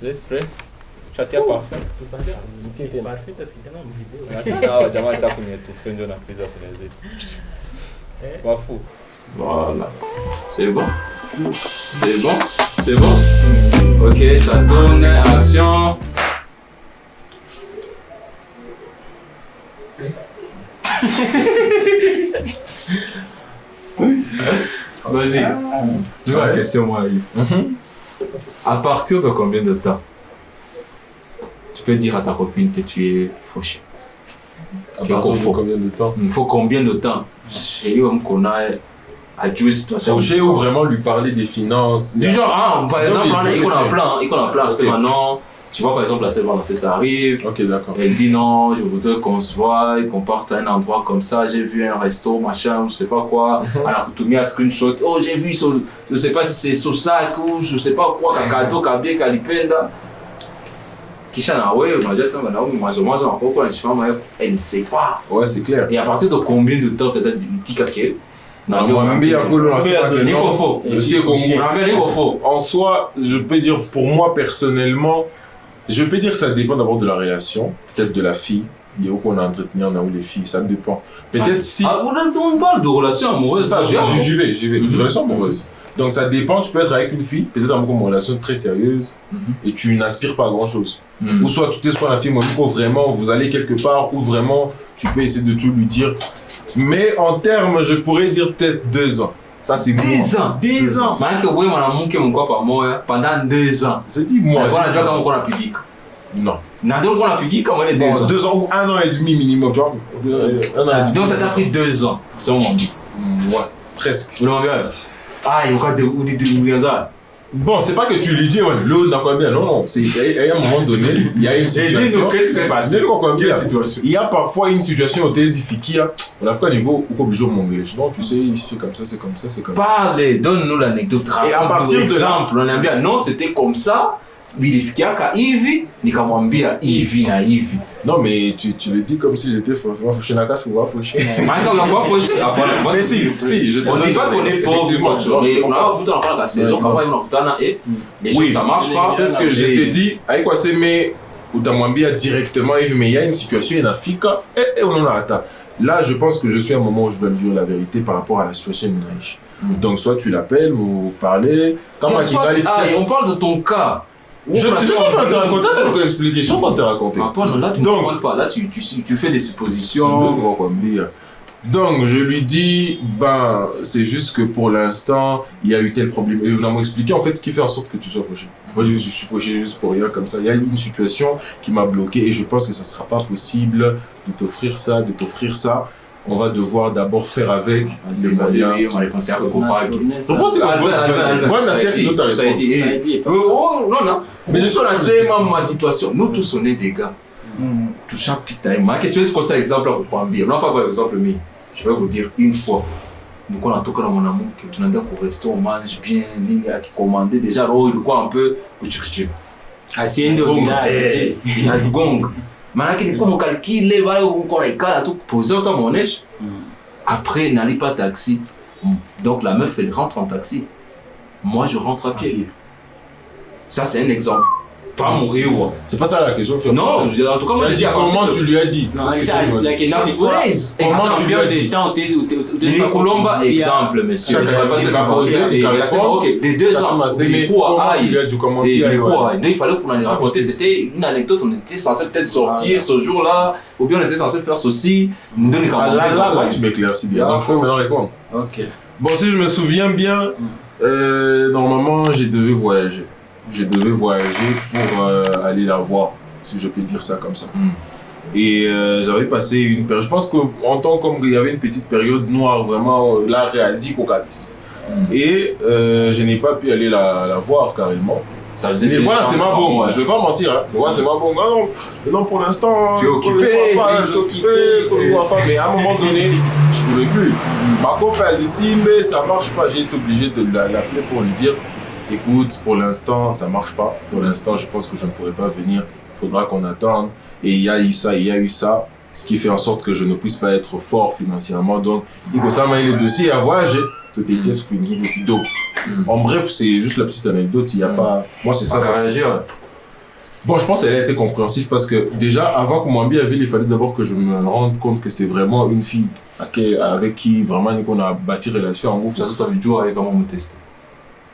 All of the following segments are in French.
Vous êtes prêts? Chatia parfait. Parfait parce qu'il y a une vidéo. Ah, jamaa alitaka kunitufe ndio napiza sile zetu. Wafu. Voilà. C'est bon. C'est bon. C'est bon. Ok, ça tourne. Action. Vas-y. Nous la question, moi, Yves. À partir de combien de temps tu peux dire à ta copine que tu es fauché? À partir de combien de temps? Il faut combien de temps? J'ai eu un qu'on a à jouer situation. Fauché ou vraiment lui parler des finances? Du genre, par exemple, il connaît a plein. C'est maintenant, tu vois, par exemple, la Saint-Valentin, ça arrive. Ok, d'accord. Elle dit non, je voudrais qu'on se voie, qu'on parte à un endroit comme ça. J'ai vu un resto, machin, je sais pas quoi. Elle a mis un screenshot. Oh, j'ai vu, je sais pas si c'est Sosak ou je sais pas quoi, Kakado, Kabie, Kalipenda. Kisha na wewe unajua kama na wewe mwanzo hapo anasimama elle ne sait pas. Ouais, c'est clair. Et à partir de combien de temps que ça dit kake? En soi, je peux dire pour moi personnellement, je peux dire que ça dépend d'abord de la relation, peut-être de la fille. Il y a où qu'on a entretenu, on a où les filles, ça dépend. Peut-être si. Ah, on parle de relation amoureuse. C'est ça, j'y vais. De relation amoureuse. Donc ça dépend, tu peux être avec une fille, peut-être dans une relation très sérieuse, et tu n'aspires pas à grand chose. Ou soit tout est ce qu'on a fait, ou vraiment vous allez quelque part, ou vraiment tu peux essayer de tout lui dire. Mais en termes, je pourrais dire peut-être 2 ans. Ça c'est moi. 10 ans. 10 ans. Malgré que vous m'avez mon corps par mois pendant 2 ans. C'est dit moi. On a déjà quand on a public. Non. On a public quand on est 2 ans. 2 ans ou 1 an et demi minimum, tu vois. 1 an et demi. Donc ça t'a pris 2 ans. C'est mon dit. Ouais, presque. Vous l'avez vu? Ah, il y a encore des ça. Bon, c'est pas que tu lui dis, ouais, l'eau n'a pas bien, non. C'est à un moment donné, il y a une situation. Qu'est-ce qui s'est passé? Il y a parfois une situation où tu es efficace, on a fait un niveau où obligé de monter. Non, tu sais, c'est comme ça, c'est comme ça, c'est comme ça. Parlez, donne-nous l'anecdote. Et à partir de l'exemple, on aime bien, non, c'était comme ça. Bilifikiaka hivi nikamwambia hivi na hivi. Non mais tu le dis comme si j'étais forcément fauché na casse pour voir fauché. Mais si, je te dis pas qu'on est pauvre, mais on a beaucoup dans la saison quand même on et les choses ça marche pas. C'est ce que je te dis, avec quoi c'est mais utamwambia directement hivi mais il y a une situation inafika et on en a atteint. Là, je pense que je suis à un moment où je dois lui dire la vérité par rapport à la situation de Naïch. Donc soit tu l'appelles, vous parlez, on parle de ton cas. Je suis en train de te raconter, c'est ce que expliquer. Je suis en train de te raconter. Là, tu ne comprends pas. Là, tu fais des suppositions. Donc, je lui dis, ben, c'est juste que pour l'instant, il y a eu tel problème. Et on m'a expliqué en fait ce qui fait en sorte que tu sois fauché. Moi, je suis fauché juste pour rien comme ça. Il y a une situation qui m'a bloqué et je pense que ça ne sera pas possible de t'offrir ça, On va devoir d'abord faire avec les moyens. On va les conserver pour faire avec. Je pense que ça a été. Non. Mais je suis dans ma situation. Nous tous, on est des gars. Tout chaque putain. Ma question, c'est quoi ça, exemple pour prendre bien? Non, pas par exemple, mais je vais vous dire une fois. Nous, on a tout dans mon amour, que tu n'as pas au resto, on mange bien, ligne à qui commander déjà, oh, il quoi un peu, tu. Haciendo il a du gong. Maintenant, il faut calculer, on a tout posé autant mon neige. Après, n'allez pas taxi. Donc la meuf, elle rentre en taxi. Moi, je rentre à pied. Ça, c'est un exemple. Pas mourir. C'est pas ça la question. Non, en tout cas, moi, je dis comment tu lui as dit. Non, c'est ça, la question. Comment tu lui as dit? Colomba, exemple, monsieur. Les 2 ans. Comment tu lui as dit? Comment il fallait qu'on en raconte. C'était une anecdote. On était censé peut-être sortir ce jour-là, ou bien on était censé faire ceci. Là, tu m'éclaircis bien. Donc, je peux maintenant répondre. Ok. Bon, si je me souviens bien, normalement, je devais voyager pour aller la voir, si je peux dire ça comme ça. Et j'avais passé une période, je pense qu'en tant qu'il y avait une petite période noire, vraiment, là, réasique au Cabis. Et je n'ai pas pu aller la voir carrément. Ça faisait mais voilà, c'est ma bon, je vais pas mentir, hein. Voilà, c'est ma bon. Non, pour l'instant, tu es occupé, je suis occupé, mais à un moment donné, je pouvais plus. Ma copine ici, mais ça marche pas, j'ai été obligé de l'appeler pour lui dire. Écoute, pour l'instant, ça marche pas. Pour l'instant, je pense que je ne pourrai pas venir. Il faudra qu'on attende. Et il y a eu ça, ce qui fait en sorte que je ne puisse pas être fort financièrement. Donc, il faut ça le dossier à voyager. Tout était screené. Donc, en bref, c'est juste la petite anecdote. Il n'y a pas. Moi, c'est ça. Bon, je pense qu'elle a été compréhensive parce que déjà, avant qu'on m'habille à ville, il fallait d'abord que je me rende compte que c'est vraiment une fille avec qui vraiment on a bâti relation en groupe. Ça, tu as vu jouer avec comment me tester.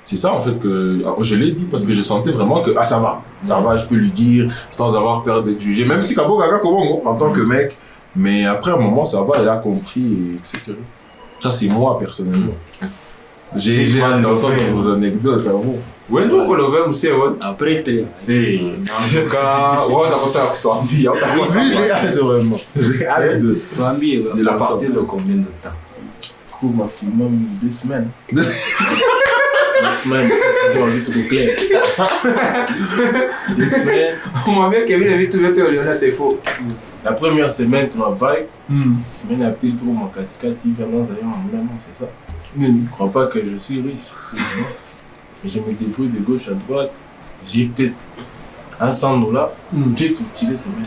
C'est ça en fait que je l'ai dit parce que je sentais vraiment que ça va, je peux lui dire sans avoir peur d'être jugé, même si Kabo Gaga comment en tant que mec. Mais après un moment, ça va, elle a compris et etc. Ça, c'est moi personnellement. J'ai hâte d'entendre vos anecdotes à vous. Ouais, donc on le veut aussi, ouais. Après, t'es. En tout cas, ouais, t'as pensé à toi. Oui, j'ai hâte vraiment. J'ai hâte de. Toi, Ambi, À partir de combien de temps? Au maximum 2 semaines. 2 semaines, j'ai envie de tout clair. 2 semaines. On m'a bien Kevin a vu tout le temps, Léona, c'est faux. La première semaine, tu m'as vague. La semaine après, tu trouves mon katikati, vraiment, non, c'est ça. Ne crois pas que je suis riche. Je me débrouille de gauche à droite. J'ai peut-être un 100 $. J'ai tout tiré, c'est même.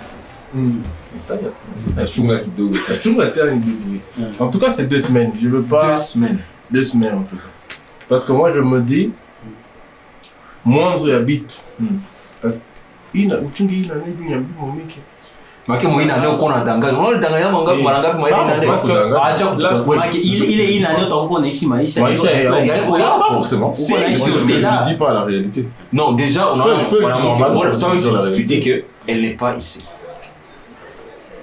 Et ça, il y a tout. La chunga qui doit. La chunga est un débrouillé. En tout cas, c'est 2 semaines. Je veux pas. 2 semaines. 2 semaines en tout cas. Parce que moi, je me dis, moins je habite. Parce que il a mon mec. Maki mo ina leo kona danganya. Unaona danganya mangapi mara ngapi mwa ina leo. Acha Maki ile ina leo utakuwa unaishi maisha. Pas forcément. Si, Moi, je ne dis pas la réalité. Non, déjà, on a tu dis qu'elle n'est pas ici.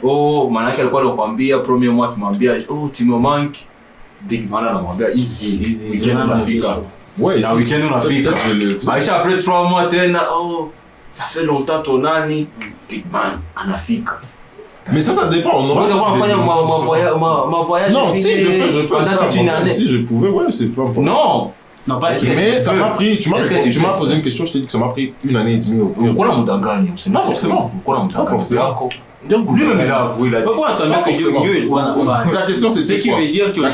Oh, manake alikuwa anakuambia premier mois kimwambia, oh, tu me manques. Big man anamwambia easy. Weekend unafika. Ouais, na weekend unafika. Maisha après 3 mois tena, oh, ça fait longtemps ton nani. Big man anafika. Mais ça dépend. On aura ma voyage. Non, si je peux. Si je pouvais, ouais, c'est pas bon. Non. Non, parce que. Mais ça m'a pris. Tu m'as posé une question, je t'ai dit que ça m'a pris 1 année et demie au pire. Pourquoi on gagne? Pas forcément. Pas forcément. Donc, lui-même, il a avoué là. Pourquoi attendre que Dieu Ta question, c'était quoi? Ce qui veut dire que la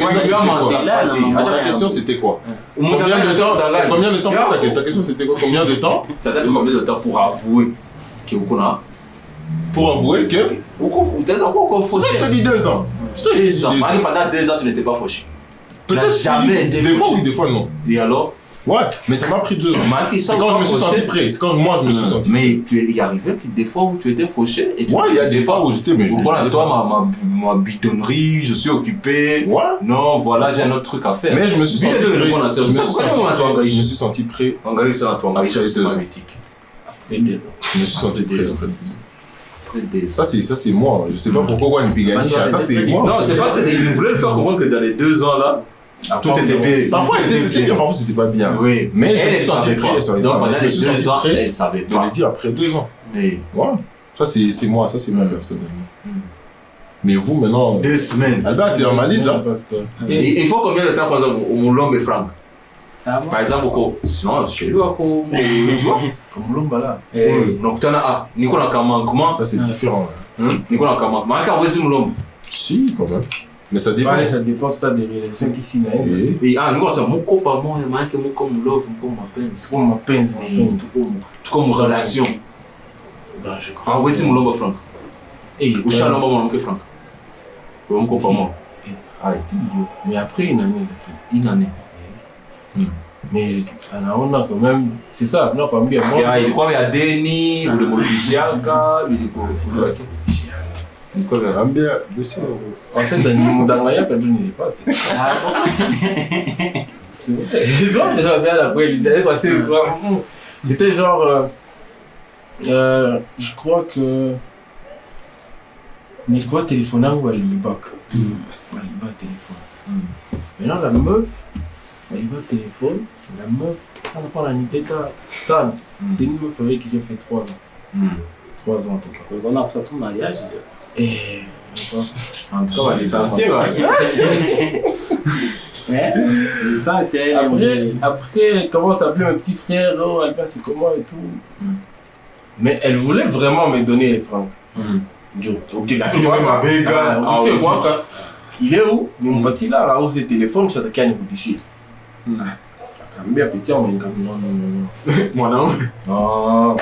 question, c'était quoi? Combien de temps ta question, c'était quoi? Combien de temps? Ça date de combien de temps pour avouer que vous connaissez? Pour avouer que. C'est ça que je t'ai dit 2 ans. Pendant 2 ans, tu n'étais pas fauché. Peut-être jamais. Des fois, oui, des fois, non. Et alors? Ouais, mais ça m'a pris 2 ans. C'est quand je me suis senti prêt. C'est quand moi je me suis senti prêt. Mais il y arrivait des fois où tu étais fauché. Ouais, il y a des fois où j'étais, mais je. Voilà, toi, ma bidonnerie, je suis occupé. Ouais. Non, voilà, j'ai un autre truc à faire. Mais je me suis senti prêt. Je me suis senti prêt. On gagne ça à toi, on gagne ça Je me suis senti prêt. Ça c'est moi. Je sais pas pourquoi une piganisha. Ça c'est moi. Non, c'est parce qu'il voulait le faire comprendre que dans les 2 ans là. Tout était bien. Parfois c'était bien, parfois c'était pas bien. Oui, mais je me suis senti prêt. Donc pendant les 2 ans, elle savait pas. Je l'ai dit après 2 ans. Oui. Ouais. Ça c'est moi, ça c'est moi personnellement. Mais vous maintenant. 2 semaines. Albert, tu es en Malise, hein? Il faut combien de temps par exemple au Lombe et Franck? Par exemple, sinon chez lui, comme l'homme là. Donc tu en as Nicolas Kamankouma. Ça c'est différent. Nicolas Kamankouma. Quand vous êtes Lombe. Si, quand même. Mais ça dépend. Ça dépend ça des relations qui s'y n'aiment. Et Nicolas, c'est mon copain, moi, il m'a dit que mon comme love, mon mapenzi. Mon mapenzi, tout comme relation. Je crois. Ah, vous êtes Lombe Franck. Et où est-ce que Franck? Mon copain, moi. Mais après une année. Une année. Mais on a quand même. C'est ça, non, pas bien. Il croit qu'il y a Denis, ou le Modifiaga, il est quoi? En fait, dans la Yaka, je ne sais pas. C'est vrai. C'était genre. Je crois que. Mais quoi, téléphone ou Alibak? Alibak téléphone. Maintenant, la meuf, Alibak téléphone, la meuf, quand on parle à Niteta, Sam, c'est une meuf avec qui j'ai fait 3 ans. 3 ans en tout cas. On a ça tout mariage. Et. En tout cas, c'est censé, L'essentiel. Après, elle commence à appeler mon petit frère, oh, Albert, c'est comment et tout. Mais elle voulait vraiment me donner les francs. Il est où? Mon petit là, là où c'est téléphone, je t'ai vous déchirer. Bien petit, on m'a dit non. Moi non. Non.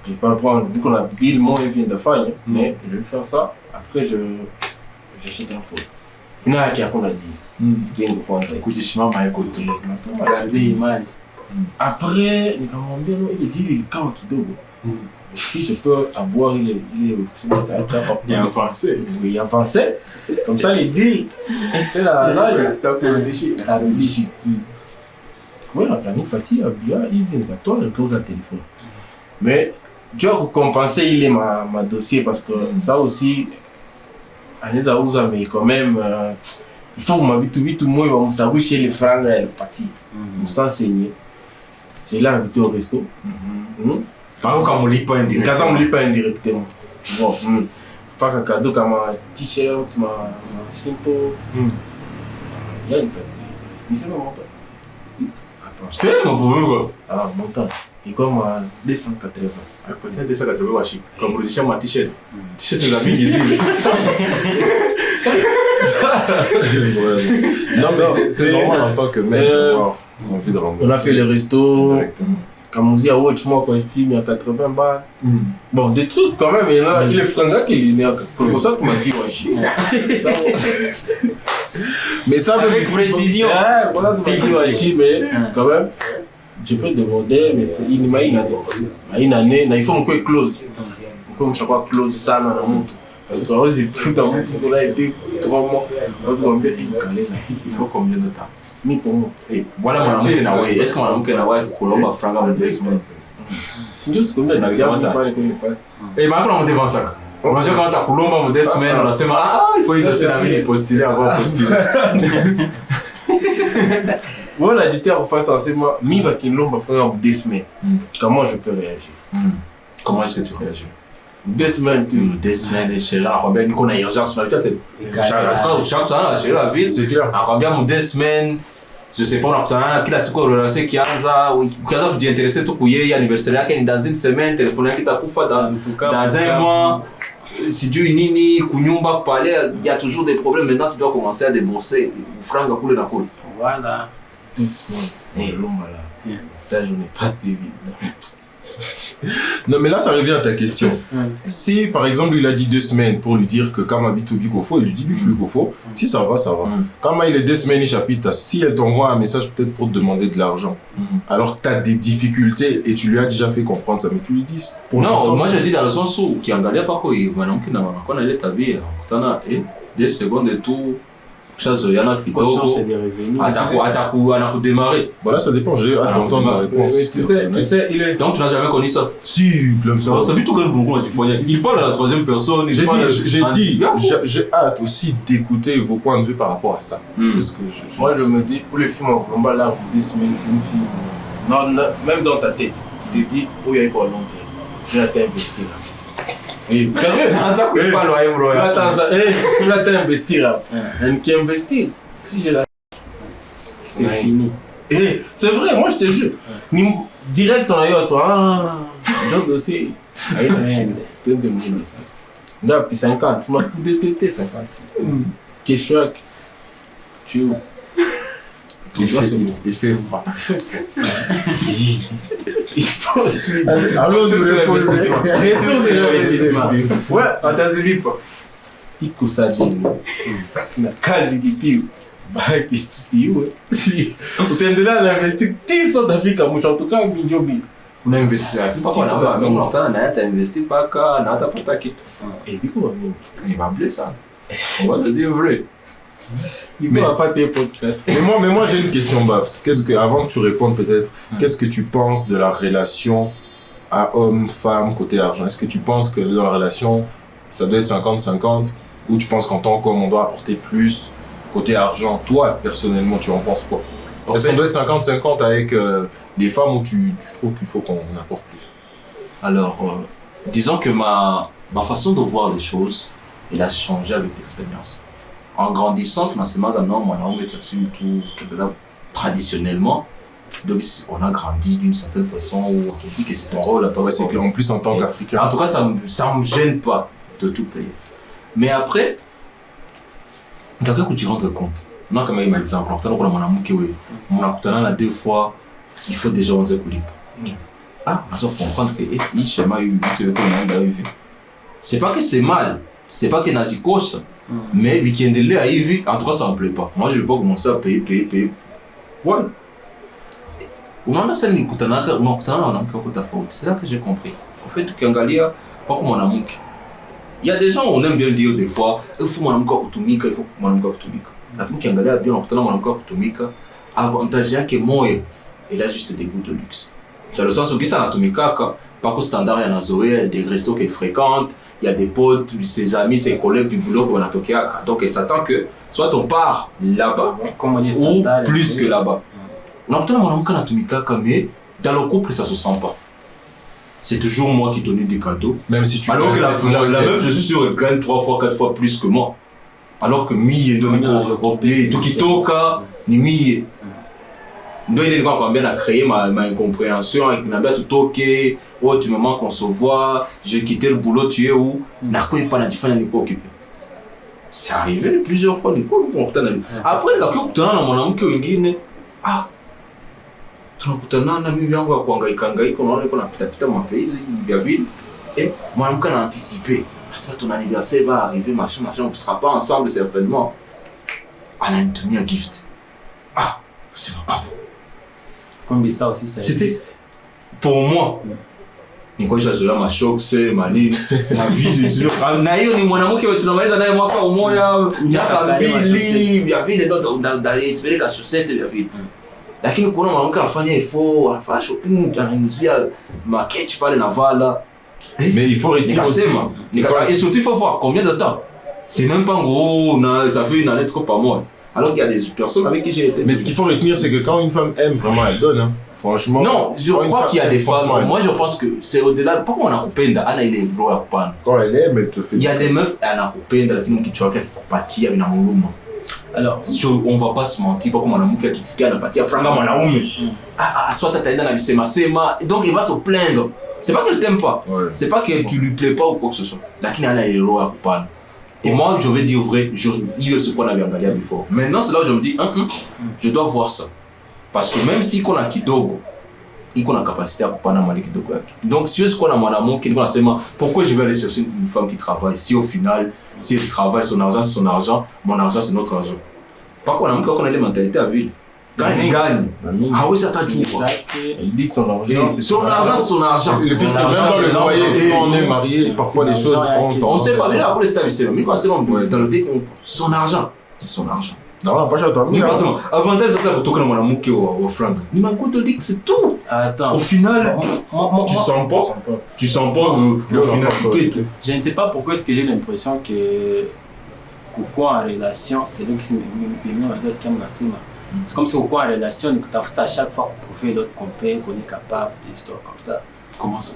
Je vais pas le prendre. Du coup, on a dit le monde vient de faire, mais je vais faire ça. Après, j'achète un faux. Il y en a qui a dit. Écoute, je suis mal écouté. Regardez l'image. Après, il dit le camp qui doit. Si je peux avoir, il est avancé. Oui, avancé. Comme ça, les deals. C'est là, le déchet. Oui, la canne partie à bien, ils ont toi le gros à téléphone. Mais, tu as compensé, il est ma dossier parce que ça aussi, Anesa Ouza, mais quand même, il faut que ma vie tout le monde va me chez les francs, elle est partie. On s'enseigner. Je l'ai invité au resto. Par contre, quand on ne lit pas indirectement. Quand on ne lit pas indirectement. Bon, pas qu'un cadeau comme un t-shirt, ma simple. Il y a une paire. Il s'est montant. C'est mon pauvre quoi. Ah, montant. Et comme à 280. Peut-être 280 washi. Comme pour dire ma t-shirt. T-shirt, c'est la vie ici. Non, mais c'est normal en tant que mec d'avoir envie de rendre. On a fait le resto. Directement. Kamouzi a watch moi qu'on estime il y a 80 balles. Bon, des trucs quand même, il est franga qu'il est né. Pour ça, tu m'as dit, washi. Mais ça, avec précision. Voilà, tu m'as dit, washi, mais quand même, je peux demander, mais il m'a une année, il faut qu'on close. Comme chaque fois, close ça dans la montre. Parce que on s'est pris dans la montre, on a été 3 mois. On s'est dit, Il faut combien de temps? Ni pour moi. Voilà mon amour Kenawa. Est-ce que mon amour Kenawa est Colomba Franga en 2 semaines? C'est juste comme ça, tu n'as pas les connaissances. Et maintenant on devant ça. On a dit quand tu as Colomba en 2 semaines, on a dit il faut y donner la vie postuler avant postuler. Moi, l'auditeur en face, c'est moi, mi va qu'il l'homme va faire en 2 semaines. Comment je peux réagir? Comment est-ce que tu réagis? 2 semaines, tu 2 semaines, et chez là, combien qu'on a urgence sur la tête. Chaque temps, chez la ville, C'est clair. à combien 2 semaines, je sais pas, on a obtenu qui a ce qu'on relâché, qui a ça, qui a ça pour intéresser tout couillé, il y a l'anniversaire qui est dans une semaine, téléphoner qui t'a pour faire dans un mois. Si tu nini, kunyumba, parler, il y a toujours des problèmes. Maintenant, tu dois commencer à débourser. Franck a coulé dans le Voilà. 2 semaines. Et l'homme là. Ça, je n'ai pas d'évidence. Non, mais là, ça revient à ta question. Si, par exemple, il a dit 2 semaines pour lui dire que quand ma vie tout Bikofo, il lui dit Bikofo. Si ça va, ça va. Quand il est 2 semaines, il chapitre, si elle t'envoie un message peut-être pour te demander de l'argent, alors que tu as des difficultés et tu lui as déjà fait comprendre ça, mais tu lui dis. Non, moi je dis dans le sens où, qui en galère pas quoi, il va non, qui n'a pas établi, on a 2 secondes et tout. Il y en a qui c'est des revenus. à démarrer. Voilà, ça dépend, j'ai hâte d'entendre la réponse. Tu sais, il est. Donc tu n'as jamais connu ça? Si, plein fois. C'est plutôt que le bon du foyer. Il parle à la 3e personne. J'ai hâte aussi d'écouter vos points de vue par rapport à ça. C'est ce que Moi, je me dis, pour les films en combat là, pour 2 semaines, c'est une film. Non, même dans ta tête, tu te dis, oh, il y a quoi long je vais t'investir là. Oui, sérieux? Ça coûte pas loyer, bro. Tu vas t'investir là. Et qui investit, si je la. C'est fini. C'est vrai, moi je te jure. Direct, on a eu à toi. Genre dossier. Aïe, tu de mon dossier. Là, puis 50, tu m'as coupé DTT 50. Question. Tu es où? Il fait froid. Il faut. Alors, tu c'est l'investissement. Ouais, attention pas. il cousa na kazi kipigo. Baki si wewe. Utaendelea na investir 10 Afrika mwisho tukaa milioni. Una investi wapi? Papa na mimi unakutana na hata investi paka na hata pata kitu. Biko wa mimi. Il va blesser ça. On va te dire vrai. Il va pas tes podcasts. Mais moi j'ai une question, Babs. Avant que tu répondes peut-être, qu'est-ce que tu penses de la relation à homme-femme côté argent? Est-ce que tu penses que dans la relation, ça doit être 50-50? Ou tu penses qu'en tant qu'homme, on doit apporter plus côté argent? Toi, personnellement, tu en penses quoi? Est-ce qu'on doit être 50-50 avec les femmes ou tu trouves qu'il faut qu'on apporte plus? Alors, disons que ma façon de voir les choses, elle a changé avec l'expérience. En grandissant, c'est un homme, on a tout traditionnellement. Donc, on a grandi d'une certaine façon où on te dit que c'est ton rôle à toi. Ouais, c'est clair, en plus en tant qu'Africain. En tout cas, ça me gêne pas de tout payer. Mais après, il faut que tu rendes compte. On a quand même un exemple. On a 2 fois, il faut déjà 11 coups. On doit comprendre que il schéma eu c'est pas que c'est mal, c'est pas que nazi cause, mais week-end là en tout cas ça me plaît pas. Moi je veux pas commencer à payer. Ouais. On a ça ni kutana on a c'est là que j'ai compris. En fait, ukiangalia pako mwanamke. Il y a des gens, on aime bien dire des fois, il faut mwanamke wa kutumika, il faut mwanamke wa kutumika. Lakini ukiangalia bien unakutana mwanamke wa kutumika, avantage yake moya, il a juste des goûts de luxe. Dans le sens où ça anatumikaka, pako standard yanazoea, des restos qu'il fréquente, il y a des potes, ses amis, ses collègues du boulot qu'on a toqué. Donc il s'attend que soit on part là-bas ou plus que là-bas. On a obtenu mon mais dans le couple ça se sent pas. C'est toujours moi qui donnais des cadeaux. Même si tu alors que la meuf, je suis sûr, elle gagne 3 fois, 4 fois plus que moi. Alors que mi est donné tout qui toka, ni mi. Donc il est quand bien à créer ma incompréhension avec ma bête toqué. Oh, tu me manques, on se voit, j'ai quitté le boulot, tu es où? Nako est pas la différence, Nico occupé. C'est arrivé plusieurs fois, Nico, après, il a que mon ami qui est ah, tunakutana na mimi yangu ya kuhangaika unaona iko napita mapenzi ya ville et mwanamke a anticipé parce que ton anniversaire va arriver machin on ne sera pas ensemble certainement. Ananitumie un gift. Ah, c'est pas comme ça aussi ça existe. Pour moi niko chazola ma shock c'est mali ma vie de sûr na hiyo ni mwanamke wetu tunamaliza naye mwaka umoja miaka 2 ya vile ndo espérer ka chaussette ya vile. Lakini kuna mwanamke anafanya effort, anafanya shopping, ananiuzia maquette pale na vala. Mais il faut retenir aussi. Et surtout il faut voir combien de temps. C'est même pas gros, ça fait une année trop par mois. Alors qu'il y a des personnes avec qui j'ai été. Mais ce qu'il faut retenir c'est que quand une femme aime vraiment elle donne hein. Franchement. Non, je crois qu'il y a des femmes. Moi je pense que c'est au-delà. Pourquoi on a coupé Anna il est gros à pan. Quand elle aime elle te fait. Il y a des meufs elle a coupé lakini mkichoka kupatia na muluma. Alors, on va pas se mentir, pas comme un amour qui se gagne à partir franga mwanaume. Soit t'attends na bisema sema, donc il va se plaindre. C'est pas qu'elle t'aime pas, c'est pas que tu lui plais pas ou quoi que ce soit. Lakini ana hero à kupana. Et moi je vais dire vrai, il est ce qu'on avait engagé before. Maintenant c'est là où je me dis je dois voir ça. Parce que même si qu'on a kidogo, il a capacité à kupana mali kidogo yake. Donc si est-ce qu'on a mon amour qui nous sema, pourquoi je vais aller chercher une femme qui travaille si au final si elle travaille son argent c'est son argent, mon argent c'est notre argent. Pas qu'on a encore les mentalités à ville. Quand elle gagne, ah oui ça t'a joué. Elle dit son argent, c'est son argent, c'est son argent. Le pire, même dans le foyer, quand on est marié, parfois les choses on sait pas bien après les stabilités. Mais quand c'est dans le dé, son argent, c'est son argent. Non, pas j'entends. Avantage c'est ça pour toi que mon amour qui est au franc. Mais ma côte dit que c'est tout. Attends. Au final, tu sens pas le final. Je ne sais pas pourquoi est-ce que j'ai l'impression que Coco en relation, c'est lui qui s'est mis à ce qu'il y a. C'est comme si Coco en relation, tu as à chaque fois qu'on prouve l'autre qu'on peut, qu'on est capable, des histoires comme ça. Comment ça?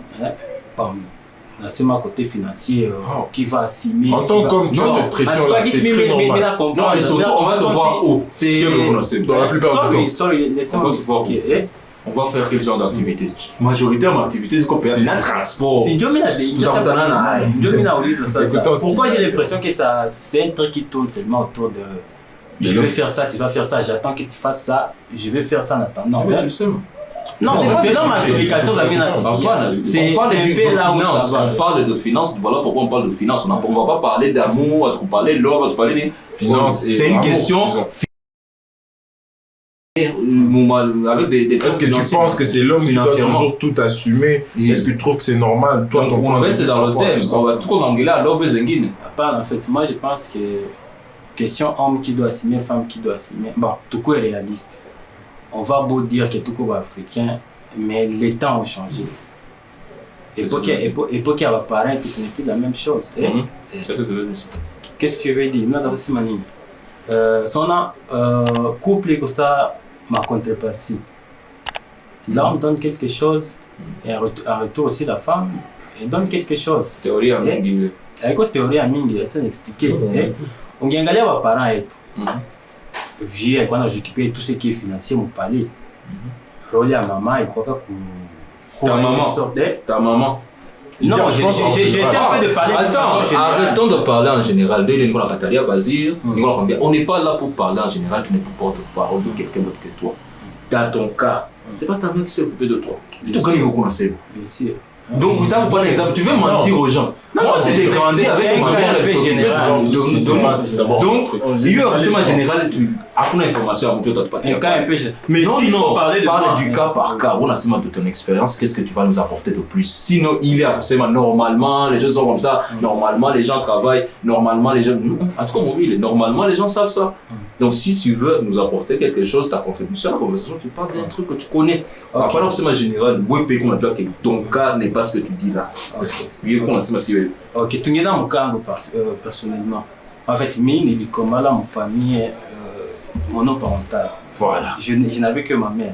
C'est ma côté financier qui va assumer. En tant comme tu as cette pression-là, c'est très normal. Non, et surtout, on va se voir où? Dans la plupart du temps. Sorry, laissez-moi expliquer. On va faire quel genre d'activité? Majoritairement, activité, c'est qu'on peut faire un transport. C'est Jomina ça. Pourquoi j'ai l'impression que c'est un truc qui tourne seulement autour de je vais faire ça, tu vas faire ça, j'attends que tu fasses ça, je vais faire ça en attendant. Mais tu le sais. Non, c'est dans ma explication, c'est on parle de finance, voilà pourquoi on parle de finance. On ne va pas parler d'amour, on va parler de l'or, on va parler de finance. C'est une question. Avec des est-ce que tu penses que c'est l'homme qui doit toujours tout assumer? Est-ce que tu trouves que c'est normal? Toi, on reste dans le thème, on va tout anglais à l'ove zengine. En fait, moi je pense que question homme qui doit assumer, femme qui doit assumer, bon, tout est réaliste. On va beau dire que tout est africain, mais les temps ont changé. Époque qui va apparaître, ce n'est plus la même chose. Qu'est-ce que je veux dire? Son couple comme ça, ma contrepartie. L'homme donne quelque chose et en retour aussi la femme elle donne quelque chose. Théorie à mingi. Avec théorie à mingi, je vais expliquer. On gagne les parents et tout. Vieux, quand on occupé tout ce qui est financier, mon palais. Rôle à maman, il croit que ta maman. Non, j'essaie un peu de parler. Attends, arrêtons de parler en général. On n'est pas là pour parler en général, tu n'es pas porte-parole de quelqu'un d'autre que toi. Dans ton cas, c'est pas ta mère qui s'est occupée de toi. Tu connais vous connaissez. Bien sûr. Donc, tu as un exemple, tu veux mentir aux gens. Moi, j'ai grandi avec ma mère, elle générale. Donc, il y a un général, hakuna information ya mtu utatupatia. Un cas un peu. Mais non, s'il faut parler de parle moi, du cas par cas. On a seulement de ton expérience, qu'est-ce que tu vas nous apporter de plus? Sinon, il est à Kusema, normalement, les choses sont comme ça, normalement, les gens travaillent, normalement, les gens. En tout cas, mobile, normalement, les gens savent ça. Donc, si tu veux nous apporter quelque chose, ta contribution à la conversation, tu parles d'un truc que tu connais. Pas forcément général, oui, qu'on a dit que ton cas n'est pas ce que tu dis là. Ok, tu es dans mon cas personnellement. En fait, il est comme là, mon famille, monoparentale. Voilà. Je n'avais que ma mère.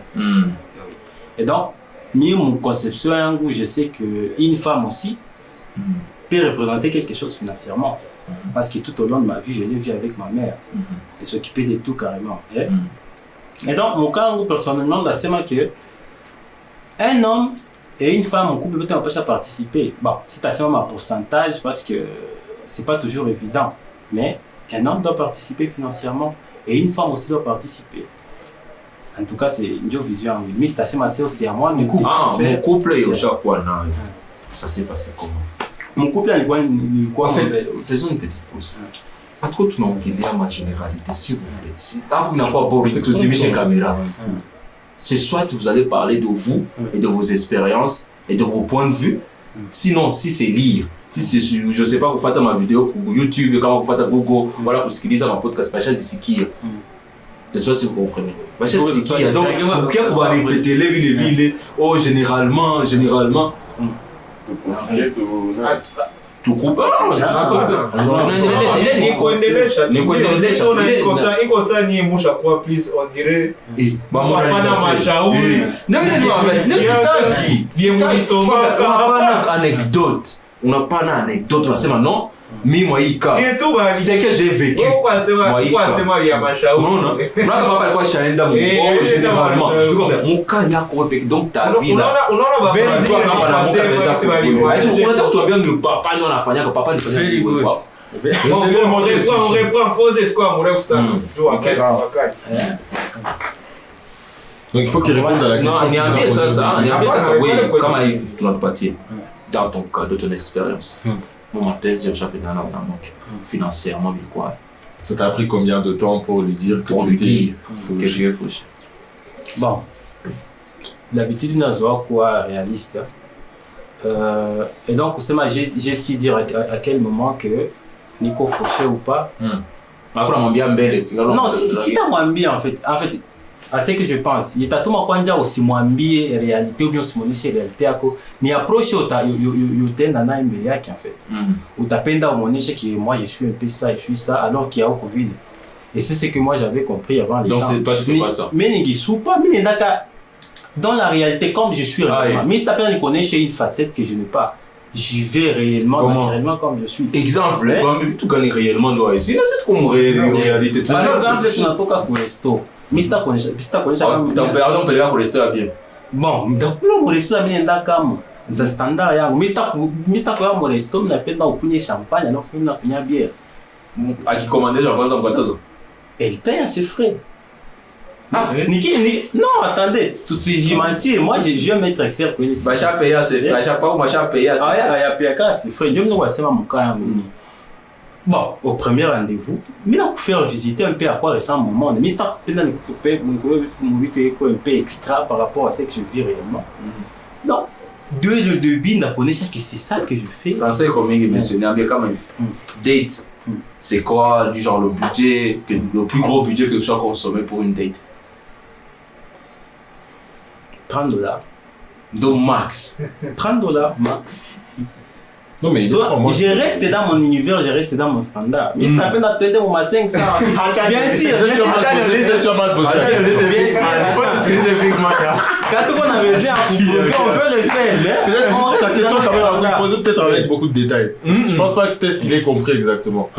Et donc, mon conception, je sais qu'une femme aussi peut représenter quelque chose financièrement. Parce que tout au long de ma vie, je l'ai vu avec ma mère. Elle s'occupait de tout carrément. Et donc, mon cas, personnellement, c'est que un homme et une femme, mon couple peut empêcher à participer. Bon, c'est assez un pourcentage parce que c'est pas toujours évident. Mais un homme doit participer financièrement et une femme aussi doit participer. En tout cas, c'est une vision. Mais c'est assez massé aussi à moi. Mon couple est au chaque fois. Ça s'est passé comment? Mon couple est quoi? En fait, faisons une petite pause. Pas trop tout le monde qui dit à ma généralité, s'il vous plaît. Si vous n'avez pas beau, c'est que vous chez caméra. C'est soit vous allez parler de vous et de vos expériences et de vos points de vue. Sinon, si c'est lire, si c'est, je sais pas, vous faites ma vidéo pour YouTube, quand vous faites Google, voilà, pour ce qu'ils disent à mon podcast, Pacha Zisikia. Je sais pas si vous comprenez. Pacha Zisikia. Donc, vous allez répéter les oh, généralement. Tu coupe iko saa ni musha kwa please on dirait hapana mashauri unapana anecdote unasema non mimi mwa hii cas c'est que j'ai vécu kwa sema ya mashauri unaona kama alikuwa shaenda mu généralement muka yako peke donc ta vie là unaona unataka kutuambia ndio papa ndio anafanya kwa papa ndio very good on reprend pause c'est quoi mrefu sana tu wakati donc il faut qu'il réponde à la question. Non, niambie ça oui kama hivi tunatupatia dans ton cas de ton expérience. Mon mappel j'ai échappé dans la banque financièrement quoi. Ça t'a pris combien de temps pour lui dire que tu dis que je suis fauché? Bon, d'habitude nous avons quoi réaliste. Et donc j'ai su dire à quel moment que Nico fauché ou pas. Non, si t'as mwambie en fait à ce que je pense, il t'a tout makwanja aussi mwambie réalité ou bien usimuoneshe réalité yako ni approche utenda naye mbele yake en fait. Utapenda umuoneshe que moi je suis un peu ça, je suis ça alors qu'il y a au Covid. Et c'est ce que moi j'avais compris avant les temps. Donc toi tu fais pas ça. Mais n'ingi soupa, mais n'endaka dans la réalité comme je suis réellement. Mais si t'as pas connaître une facette que je n'ai pas. J'y vais réellement, naturellement comme je suis. Exemple, tu gagnes réellement toi ici. C'est comme réalité. Par exemple, tu n'as pas qu'à resto. Mais si tu connais température peut aller pour resto bien. Bon, donc le resto a mis un dakam. C'est standard yangu. Mais si tu kwa resto, on appelle dans kunywa champagne alors qu'on a kunywa bière. À qui commander champagne dans Guatazo? Elle paye ses frais. Non, attendez, tout de suite, j'ai menti. Moi, je vais mettre clair que les. Bacha paye ses frais. Bacha pas, bacha paye ses frais. Ah, il y a ses frais. Je me dis, c'est mon cas. Bon, au premier rendez-vous, il a faire visiter un peu à quoi ressemble mon monde. Mais c'est un peu extra par rapport à ce que je vis réellement. Donc, dès le début, on connaît que c'est ça que je fais. Français, comme il mentionné, mais quand même, date, c'est quoi du genre le budget, le plus gros budget que tu sois consommé pour une date? $30. Donc max. $30 max. Non mais je reste dans mon univers, je reste dans mon standard. Mais c'est à peine d'attendre au 500. Bien sûr, tu as mal posé. Quand on a besoin, on peut le faire. Ta question quand même posée peut-être avec beaucoup de détails. Je pense pas que peut-être qu'il ait compris exactement.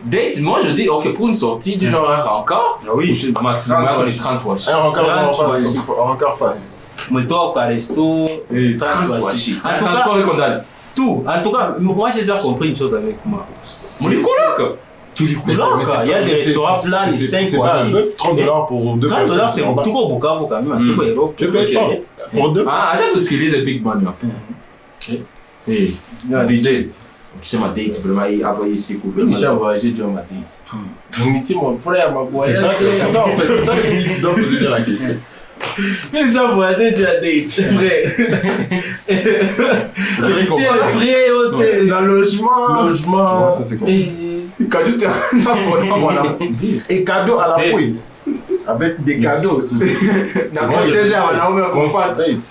Date, moi je dis ok pour une sortie du genre un rencard. Oui, maximum 30 watts. Un rencard face. Mon tour au resto, 30 watts. Un transport et condamné. Tout. En tout cas, moi j'ai déjà compris une chose avec moi. Mon coloc. Il y a des restaurants plans de 5 watts. $30 pour deux personnes. $30 c'est tout au Bukavu quand même, tout au Europe. Je paye 100 pour deux. Ah, attends tout ce qu'il dit c'est big money. Ok. Budget. Tu sais, ma date, vraiment, il a envoyé ici, Oui, j'ai voyagé durant ma date. On était mon frère, ma voyage. C'est ça, en fait. C'est ça que je dois poser la question. Mais j'ai voyagé durant la date. Vrai. Vrai, hôtel. Dans le logement. Logement. Ça, c'est quoi? Cadeau, tu as Et cadeau à la fouille. Avec des cadeaux aussi.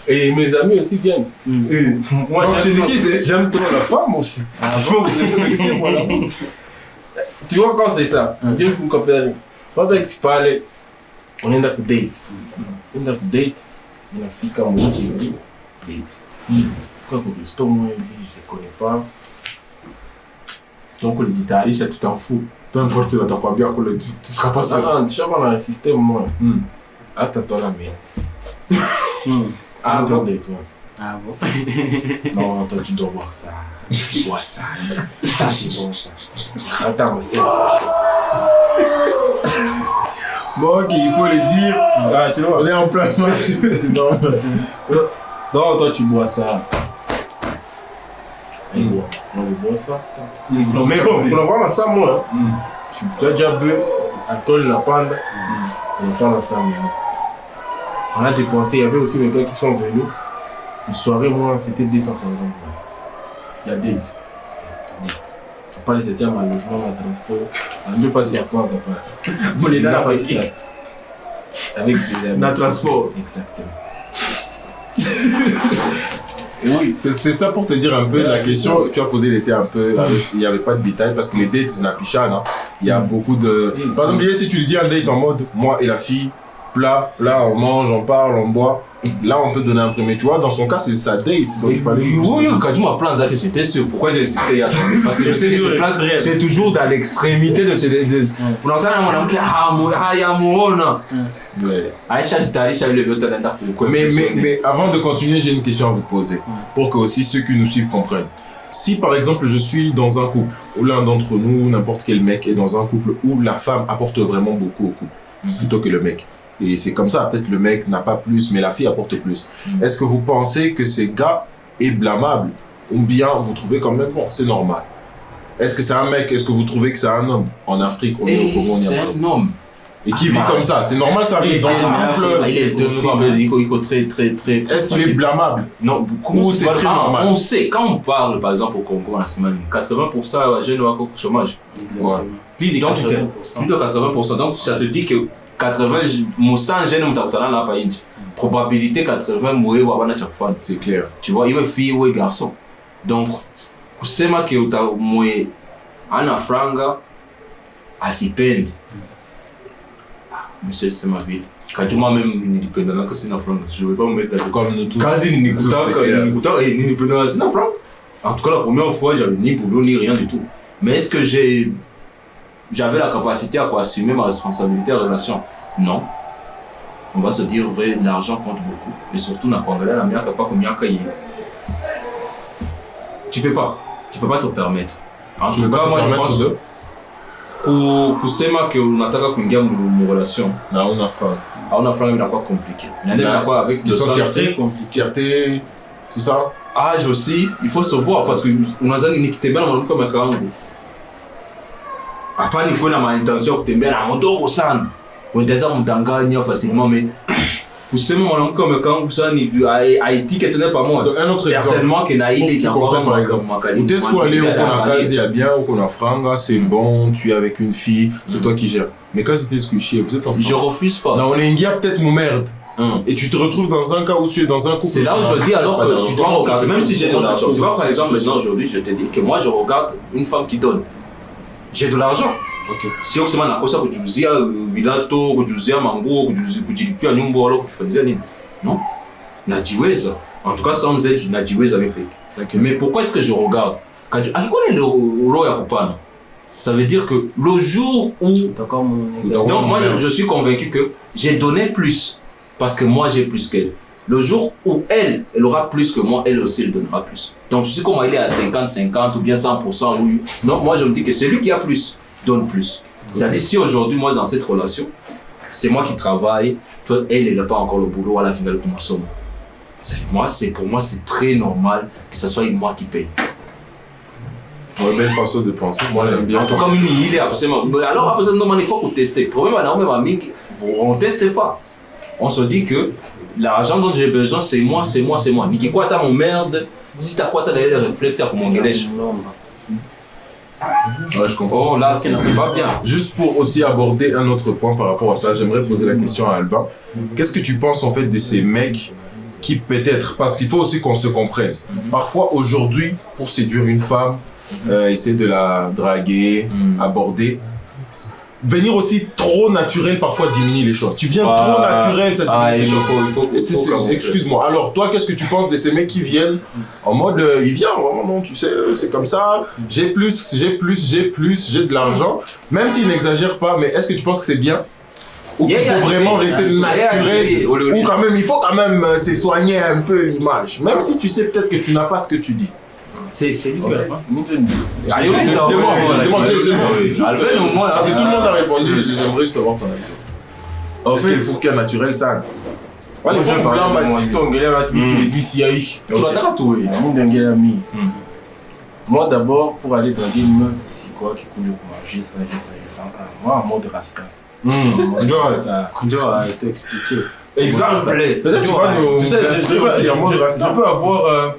Et mes amis aussi viennent. Moi, j'aime trop la femme aussi. Tu vois quand c'est ça? Dieu me comprend. Quand tu parles, on est dans le date. On est dans le date. Il y a une fille comme moi, j'ai dit date. Pourquoi que le stomac, je ne connais pas. Donc, le guitariste, tu t'en fous. Peu importe, tu vas t'en bien, tu seras pas sûr. Ah, tu sais, on a un système, moi. Attends-toi la mienne. Ah, bon. Ah bon? Non, toi, tu dois voir ça. Tu vois ça. Ça, c'est bon, ça. Attends, mais c'est Bon, ok, il faut le dire. Ah, tu vois, on est en plein match. C'est normal. Non, toi, tu bois ça. Elle boit. On boit ça. Mais bon, pour avoir ça, moi, tu as déjà bu alcool, la pande. On prend la salle. On a dépensé. Il y avait aussi les gars qui sont venus. Une soirée, moi, c'était 250 €. La date. Date. Tu parles de 7e à logement, à transport. En deux fois, c'est à quoi ça parle? Vous les dents avec ses amis. Dans le transport. Exactement. Et oui, c'est ça pour te dire un peu la question. Tu as posé l'été un peu, il n'y avait pas de détails parce que les dates, c'est la pichane. Hein. Il y a beaucoup de. Par exemple, si tu le dis un date en mode moi et la fille, plat, on mange, on parle, on boit. Là, on peut donner un premier. Tu vois, dans son cas, c'est sa date. Donc il fallait. Oui, quand tu m'as plan ça, j'étais sûr. Pourquoi j'ai insisté hier? Parce que je sais que ce plan, c'est toujours dans l'extrémité de ce. Pour l'instant, on a dit ah, il y a mon Aïcha dit Aïcha le veut talent pour mais avant de continuer, j'ai une question à vous poser pour que aussi ceux qui nous suivent comprennent. Si par exemple je suis dans un couple où l'un d'entre nous, n'importe quel mec, est dans un couple où la femme apporte vraiment beaucoup au couple plutôt que le mec. Et c'est comme ça, peut-être le mec n'a pas plus, mais la fille apporte plus. Est-ce que vous pensez que ce gars est blâmable ou bien vous trouvez quand même bon, c'est normal? Est-ce que c'est un mec? Est-ce que vous trouvez que c'est un homme? En Afrique, on est au Congo, c'est un homme. Et qui vit comme ça, c'est normal, ça arrive dans le couple. Il est très. Est-ce qu'il est blâmable? Non, ou c'est très normal? On sait, quand on parle par exemple au Congo en semaine, 80% des jeunes ont au chômage. Exactement. Plus de 80%. Donc ça te dit que 80, 100 jeunes ont la païne. Probabilité 80 mourir ou avoir chaque fois. C'est clair. Tu vois, il y a fille ou garçon. Donc, c'est ma que tu as mouillé en Afrique, à s'y peine. Monsieur, c'est ma ville. Quand tu m'as même ni pendant que c'est en France, je ne vais pas me mettre d'accord. Comme nous tous. Quasi ni Nikouta et ni pendant que c'est en France. En tout cas, la première fois, j'avais ni boulot ni rien du tout. Mais est-ce que j'avais la capacité à assumer ma responsabilité en relation? Non. On va se dire vrai, l'argent compte beaucoup. Et surtout, dans le Congolais, la mienne, pas combien qu'il tu peux pas te permettre. En tout cas, moi, je pense pour kusema que unataka kuingia mu relation na una franc. Hauna franc inakuwa compliqué. Inakuwa avec de fierté, tout ça. Âge aussi, il faut se voir parce que unazani nikitembea na mwanamke kama kangu. Hapana niko na intention ya kutembea na mdogo sana. Unaweza mdanganya facilement mais kusema mwanamke kama kangu sana ni haitike tena pamoja. Donc un autre certainement que na ile itakuwa par exemple. Peut-être soit aller au Konakazi il y a bien au Konafranga, c'est bon, tu es avec une fille, c'est toi qui gères. Mais quand c'était squishy, vous êtes ensemble. Je refuse pas. Non, on est peut-être mon merde. Et tu te retrouves dans un cas où tu es dans un couple. C'est là où je dis alors que tu dois regarder, même si j'ai de l'argent. Tu vois, par exemple, maintenant aujourd'hui, je te dis que moi je regarde une femme qui donne. J'ai de l'argent. Okay. Si on se met à cause que tu disais Vilato, que tu disais Mango, que tu disais plus à Nyumbo, alors que tu faisais rien. Non. Nadiweza. En tout cas, sans être Nadiweza avec lui. Okay. Mais pourquoi est-ce que je regarde? Quand tu connais le roi Yakupana, ça veut dire que le jour où. Donc, moi, je suis convaincu que j'ai donné plus. Parce que moi, j'ai plus qu'elle. Le jour où elle aura plus que moi, elle aussi, elle donnera plus. Donc, je sais comment il est à 50-50 ou bien 100%. Oui. Non, moi, je me dis que celui qui a plus donne plus. C'est-à-dire, si aujourd'hui, moi, dans cette relation, c'est moi qui travaille, toi, elle n'a pas encore le boulot, voilà, qui va le consommer. Pour moi, c'est très normal que ce soit moi qui paye. Ouais, belle façon de penser. Moi, j'aime bien. En tout cas, il est absolument. Alors, après, il faut qu'on teste. Le problème, on ne teste pas. On se dit que l'argent dont j'ai besoin, c'est moi. Mais qui quoi, t'as mon merde. Si t'as quoi, t'as les réflexes pour mon guélèche. Ouais, je comprends. Oh, là, c'est pas bien. Juste pour aussi aborder un autre point par rapport à ça, j'aimerais poser la question à Albin. Qu'est-ce que tu penses en fait de ces mecs qui peut-être, parce qu'il faut aussi qu'on se comprenne. Parfois aujourd'hui, pour séduire une femme, essayer de la draguer, aborder, venir aussi trop naturel parfois diminue les choses. Tu viens trop naturel, ça diminue les choses. Excuse-moi. Alors toi, qu'est-ce que tu penses de ces mecs qui viennent en mode, il vient vraiment, non, tu sais, c'est comme ça, j'ai de l'argent, même s'il n'exagère pas, mais est-ce que tu penses que c'est bien? Ou qu'il faut vraiment rester naturel, ou quand même, il faut quand même se soigner un peu l'image, même si tu sais peut-être que tu n'as pas ce que tu dis. C'est lui qui répond. Demande, parce que tout le monde a répondu, j'aimerais savoir ton avis. Est-ce qu'il faut qu'il y ait naturel, ça? Wale fungula Baptiste ongelea watu visi yaishi. Tunataka tuwe. Mungu ngela mi. Moi d'abord pour aller draguer une meuf, c'est quoi qui coule pour manger ça. Moi en mode rasta. Tu dois t'expliquer. Exemple. Peut-être tu vas nous inspirer en mode rasta. Je peux avoir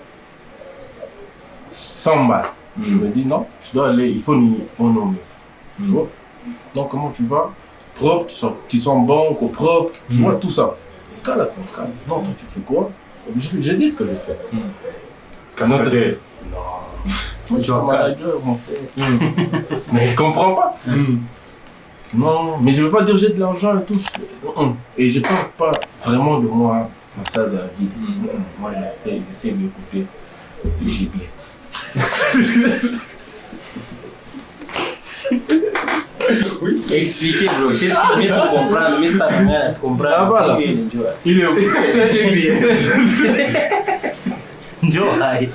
100 balles. Je me dis non, je dois aller, il faut ni mon nom. Tu vois? Donc comment tu vas? Propre, qui sont bons, propres, tu vois tout ça. Calme. Non, toi, tu fais quoi? Je dis ce que je fais. Cascadé. Non. Tu vas manager, mon frère. Mais il comprend pas. Non, mais je veux pas dire j'ai de l'argent et tout. Et je parle pas vraiment de moi, ça, la vie. Moi, j'essaie d'écouter les gibiers. Oui. Expliquez, bro. Qu'est-ce qu'il met pour comprendre? Mais c'est ta manière à se comprendre. Ah, voilà. Il est au Joai.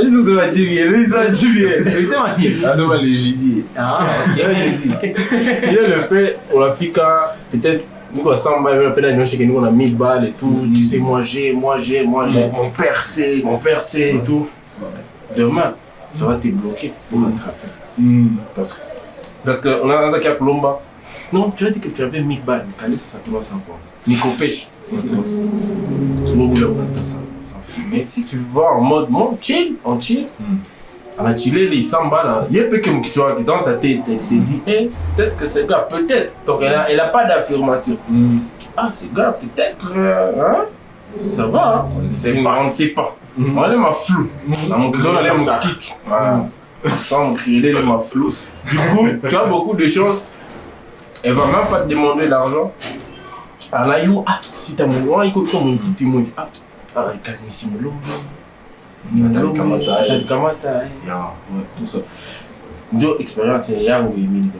Ils sont à gibier. Mais c'est magnifique. Ah, c'est les gibiers. Ah, Il a le fait, on a fait quand peut-être nous à 100 balles, nous on a 1000 balles et tout. Tu sais, moi j'ai. Mon père c'est et tout. Demain, ça va te bloquer pour rattraper. Parce qu'on a un qui a plomba. Non, tu as dit que tu avais 1000 balles. Calais, ça te va sans pense. Nico pêche. Mais si tu vas en mode chill, on a chillé les 100 balles. Il y a peu que tu vois dans sa tête, elle s'est dit, peut-être que ce gars, peut-être. Donc elle a pas d'affirmation. Ah, ce gars, peut-être, ça va. On ne sait pas. On est ma flou. Mon criolé m'a quitté. Mon criolé m'a flou. Du coup, tu as beaucoup de chances. Elle va même pas te demander l'argent. Alors là, si tu as mon droit, il faut que mon petit mot. Regarde ici, mon long. Tout ça. Deux expériences, il y a où il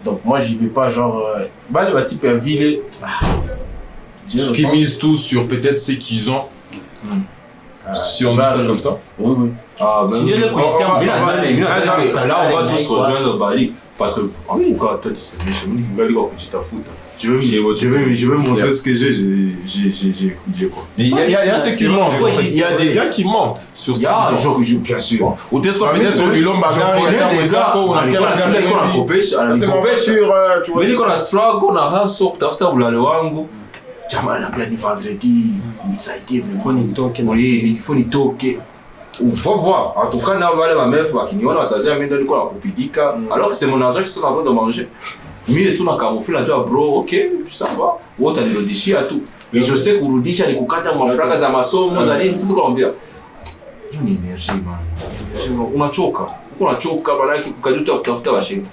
donc moi, j'y vais pas genre. Le type est vilé. Ce qui mise tout sur peut-être ce qu'ils ont. Si on dit ça comme ça. Oui. Ah, ben oui. Là, on va tous rejoindre Bali. Parce que, en tout cas, toi, tu sais, tu t'as foutu. Je veux montrer ce que j'ai quoi. Il y a ceux qui mentent. Il y a des gars qui mentent sur ça. Bien sûr. Ou t'es soit peut-être au Lilom Bagar, il y a des gars on a qu'on a struggle, on a hustle, kutafuta bulale wangu. Jamaa anambia ni vendredi, nisaidie il faut nitoke. Faut voir. En tout cas, na wale ma meuf wakiniona watazia mimi ndo niko nakupidika. Alors que c'est mon argent qui sont en train de manger. Mimi tu na camoufler najua bro, OK, ça va. Wote alirudishia tu. Et je sais kurudisha ni kukata mafranga za masomo za nini sisi kwambia. Hiyo ni energy man. Unachoka maana kukajuta kutafuta washenga.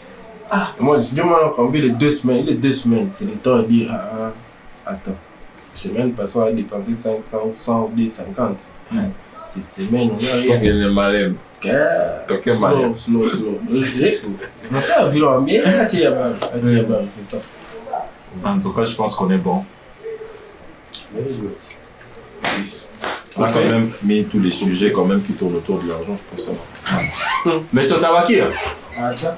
Moi, je dis moi les 2 semaines, c'est le temps de dire attends. Semaine passée on a dépensé 500 ou 100 ou 50. Cette semaine, on a rien. Slow. Mais ça, bien, c'est ça. En tout cas, je pense qu'on est bon. On a quand même mis tous les sujets quand même qui tournent autour de l'argent, je pense ça. Mais sur Tabaki, Ah, tiens.